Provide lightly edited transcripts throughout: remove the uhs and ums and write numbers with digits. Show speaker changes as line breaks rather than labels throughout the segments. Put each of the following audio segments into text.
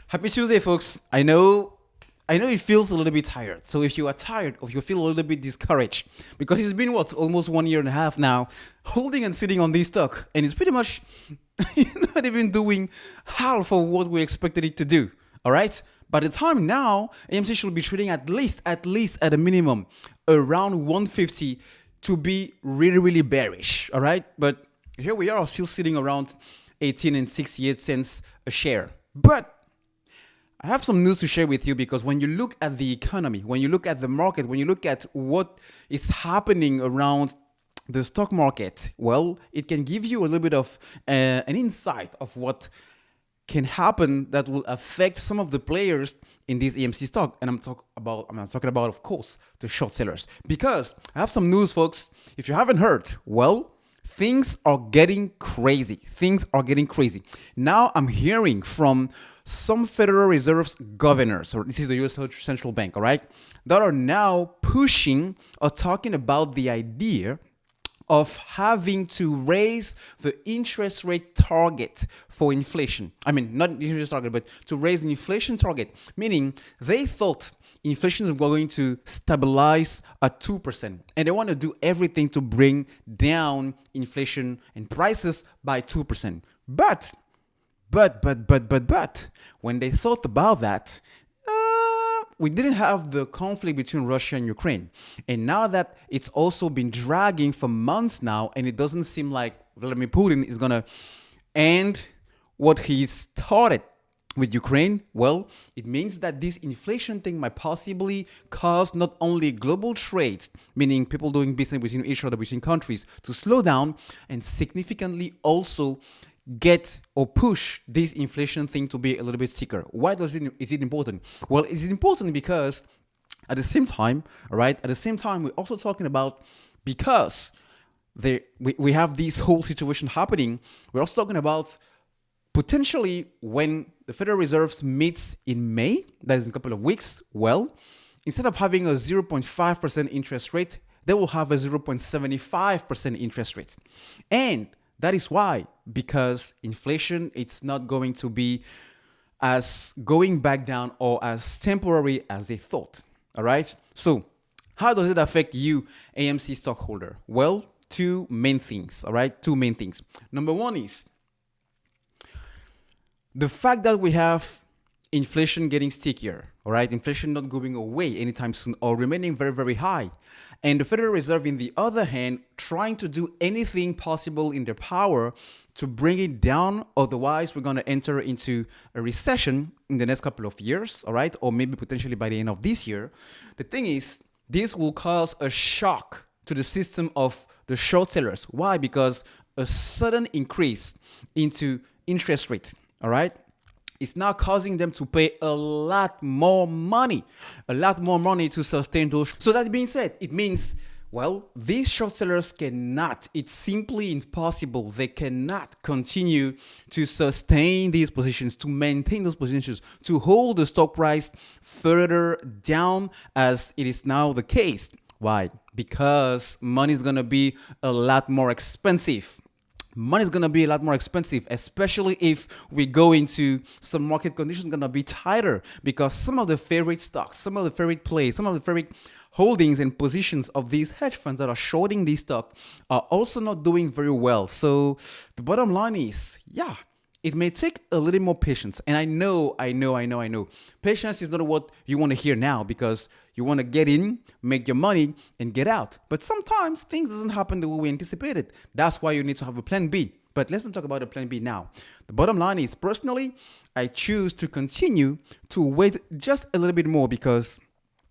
Happy Tuesday, folks. I know it feels a little bit tired. So if you are tired or if you feel a little bit discouraged, because it's been almost 1.5 years now, holding and sitting on this stock, and it's pretty much not even doing half of what we expected it to do. All right. By the time now, AMC should be trading at least at a minimum around 150 to be really bearish. All right. But here we are still sitting around 18 and 68 cents a share. But I have some news to share with you, because when you look at the economy, when you look at the market, when you look at what is happening around the stock market, well, it can give you a little bit of an insight of what can happen that will affect some of the players in this AMC stock. And I'm talking about, of course, the short sellers. Because I have some news, folks. If you haven't heard, well, things are getting crazy. Things are getting crazy. Now I'm hearing from some Federal Reserve's governors, or this is the US Central Bank, all right, that are now pushing or talking about the idea of having to raise the interest rate target for inflation. I mean, not the interest target, but to raise the inflation target, meaning they thought inflation is going to stabilize at 2%. And they want to do everything to bring down inflation and prices by 2%. But when they thought about that, we didn't have the conflict between Russia and Ukraine. And now that it's also been dragging for months now, and it doesn't seem like Vladimir Putin is going to end what he started with Ukraine, well, it means that this inflation thing might possibly cause not only global trade, meaning people doing business between each other, between countries, to slow down, and significantly also get or push this inflation thing to be a little bit thicker. Why is it important? Well, it's important because at the same time, all right, we're also talking about, because we have this whole situation happening, we're also talking about potentially when the Federal Reserve meets in May, that is in a couple of weeks, well, instead of having a 0.5% interest rate, they will have a 0.75% interest rate. And that is why, because inflation, it's not going to be as going back down or as temporary as they thought. All right. So how does it affect you, AMC stockholder? Well, two main things. All right. Two main things. Number one is the fact that we have inflation getting stickier, all right? Inflation not going away anytime soon or remaining very high. And the Federal Reserve, in the other hand, trying to do anything possible in their power to bring it down. Otherwise, we're going to enter into a recession in the next couple of years, all right? Or maybe potentially by the end of this year. The thing is, this will cause a shock to the system of the short sellers. Why? Because a sudden increase into interest rate, all right, it's now causing them to pay a lot more money to sustain those. So that being said, it means, well, these short sellers cannot, it's simply impossible. They cannot continue to sustain these positions, to maintain those positions, to hold the stock price further down as it is now the case. Why? Because money is going to be a lot more expensive. Money is going to be a lot more expensive, especially if we go into some market conditions going to be tighter, because some of the favorite stocks, some of the favorite plays, some of the favorite holdings and positions of these hedge funds that are shorting these stocks are also not doing very well. So the bottom line is, yeah, it may take a little more patience. And I know. Patience is not what you want to hear now, because you want to get in, make your money, and get out. But sometimes things doesn't happen the way we anticipated. That's why you need to have a plan B. But let's not talk about a plan B now. The bottom line is, personally, I choose to continue to wait just a little bit more, because,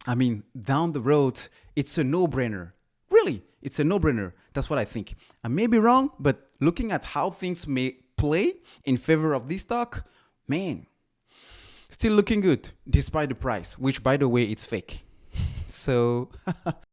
I mean, down the road, it's a no-brainer. Really, it's a no-brainer. That's what I think. I may be wrong, but looking at how things may play in favor of this stock, man, still looking good despite the price, which, by the way, it's fake. So